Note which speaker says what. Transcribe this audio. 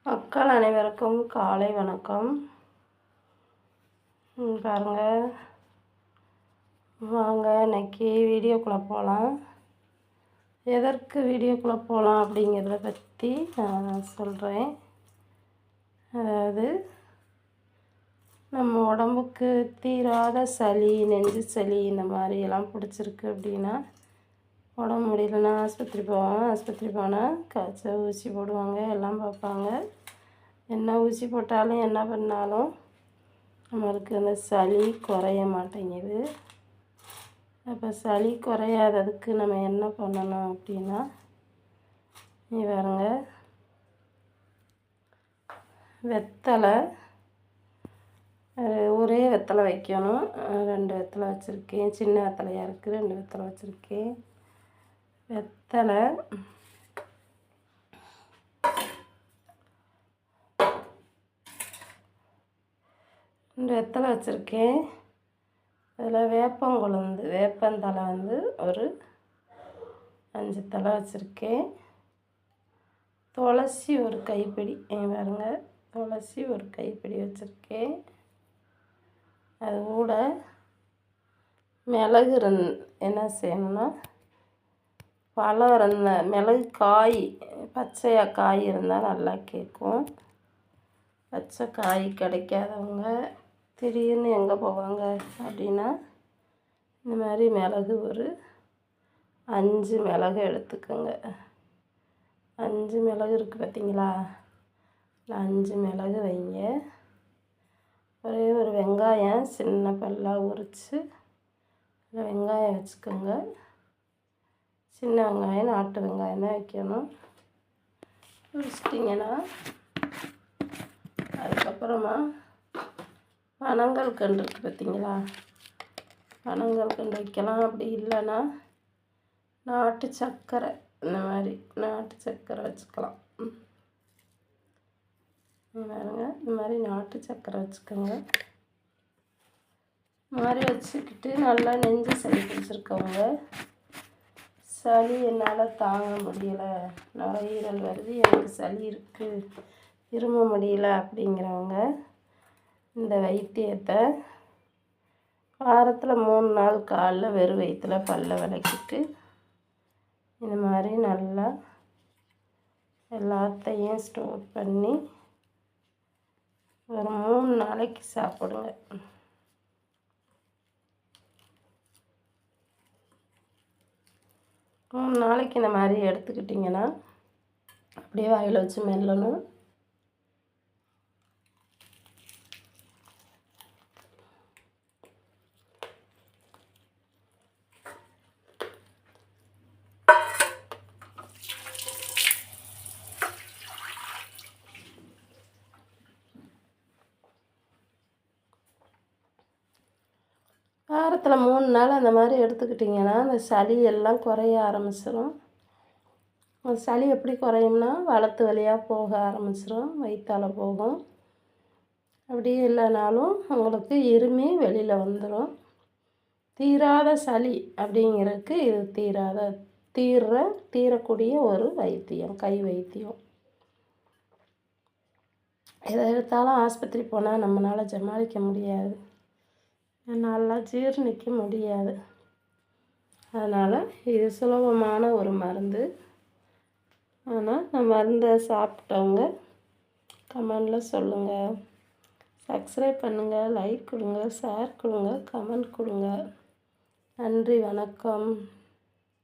Speaker 1: மக்கள் அனைவருக்கும் காலை வணக்கம். பாருங்கள், வாங்க இன்னைக்கு வீடியோக்குள்ளே போகலாம். எதற்கு வீடியோக்குள்ளே போகலாம் அப்படிங்கிறத பற்றி நான் சொல்கிறேன். அதாவது நம்ம உடம்புக்கு தீராத சளி, நெஞ்சு சளி இந்த மாதிரியெல்லாம் பிடிச்சிருக்கு அப்படின்னா, உடம்பு முடியலன்னா ஆஸ்பத்திரி போவாங்க. ஆஸ்பத்திரி போனால் காய்ச்சல் ஊசி போடுவாங்க, எல்லாம் பார்ப்பாங்க. என்ன ஊசி போட்டாலும் என்ன பண்ணாலும் நம்மளுக்கு அந்த சளி குறைய மாட்டேங்குது. அப்போ சளி குறையாததுக்கு நம்ம என்ன பண்ணணும் அப்படின்னா, பாருங்க, வெத்தலை ஒரே வெத்தலை வைக்கணும். 2 வெத்தலை வச்சுருக்கேன். சின்ன வெத்தலையாக இருக்குது, 2 வெத்தலை வச்சுருக்கேன். வெத்தலை வெத்தலை வச்சுருக்கேன். அதில் வேப்பந்தலை வந்து ஒரு 5 தலை வச்சுருக்கேன். துளசி ஒரு கைப்பிடி, பாருங்க, துளசி ஒரு கைப்பிடி வச்சுருக்கேன். அது கூட மிளகு என்ன செய்யணும்னா, பழம் இருந்த மிளகு காய், பச்சையாக காய் இருந்தால் நல்லா கேட்கும். பச்சை காய் கிடைக்காதவங்க திடீர்னு எங்கே போவாங்க அப்படின்னா, இந்த மாதிரி மிளகு ஒரு 5 மிளகு எடுத்துக்கோங்க. 5 மிளகு இருக்குது பார்த்தீங்களா, 5 மிளகு வைங்க. ஒரே ஒரு வெங்காயம் சின்ன பல்லாக உரித்து வெங்காயம் வச்சுக்கோங்க. சின்ன வெங்காயம், நாட்டு வெங்காயம் தான் வைக்கணும். வச்சிட்டிங்கன்னா அதுக்கப்புறமா பனங்கள் கன்று இருக்குது பார்த்தீங்களா, பனங்கள் கன்று வைக்கலாம். அப்படி இல்லைன்னா நாட்டு சர்க்கரை, இந்த மாதிரி நாட்டு சர்க்கரை வச்சுக்கலாம். பாருங்க, இந்த மாதிரி நாட்டு சர்க்கரை வச்சுக்கோங்க. இந்த மாதிரி வச்சுக்கிட்டு நல்லா நெஞ்சு சளி பிடிச்சிருக்கவங்க, சளி என்னால் தாங்க முடியலை, நுரையீரல் வருது, எனக்கு சளி இருக்குது, இரும முடியல அப்படிங்கிறவங்க இந்த வைத்தியத்தை வாரத்தில் 3 நாள் காலைல வெறும் வயிற்றில் பல்ல விளக்கிட்டு இந்த மாதிரி நல்லா எல்லாத்தையும் ஸ்டோர் பண்ணி ஒரு 3 நாளைக்கு சாப்பிடுங்க. மூணு நாளைக்கு இந்த மாதிரி எடுத்துக்கிட்டிங்கன்னா அப்படியே வாயில் வச்சு மெல்லணும். வாரத்தில் 3 நாள் அந்த மாதிரி எடுத்துக்கிட்டிங்கன்னா அந்த சளி எல்லாம் குறைய ஆரம்பிச்சிடும். சளி எப்படி குறையும்னா, வலத்து வழியாக போக ஆரம்பிச்சிடும், வயிற்றால் போகும். அப்படி இல்லைனாலும் உங்களுக்கு இருமி வெளியில் வந்துடும். தீராத சளி அப்படிங்கிறதுக்கு இது தீரக்கூடிய ஒரு வைத்தியம், கை வைத்தியம். எதை எடுத்தாலும் ஆஸ்பத்திரி போனால் நம்மளால் சமாளிக்க முடியாது, நல்லா ஜீரணிக்க முடியாது. அதனால் இது சுலபமான ஒரு மருந்து. ஆனால் இந்த மருந்தை சாப்பிட்டவங்க கமெண்டில் சொல்லுங்கள். சப்ஸ்கிரைப் பண்ணுங்கள், லைக் கொடுங்க, ஷேர் கொடுங்க, கமெண்ட் கொடுங்க. நன்றி, வணக்கம்.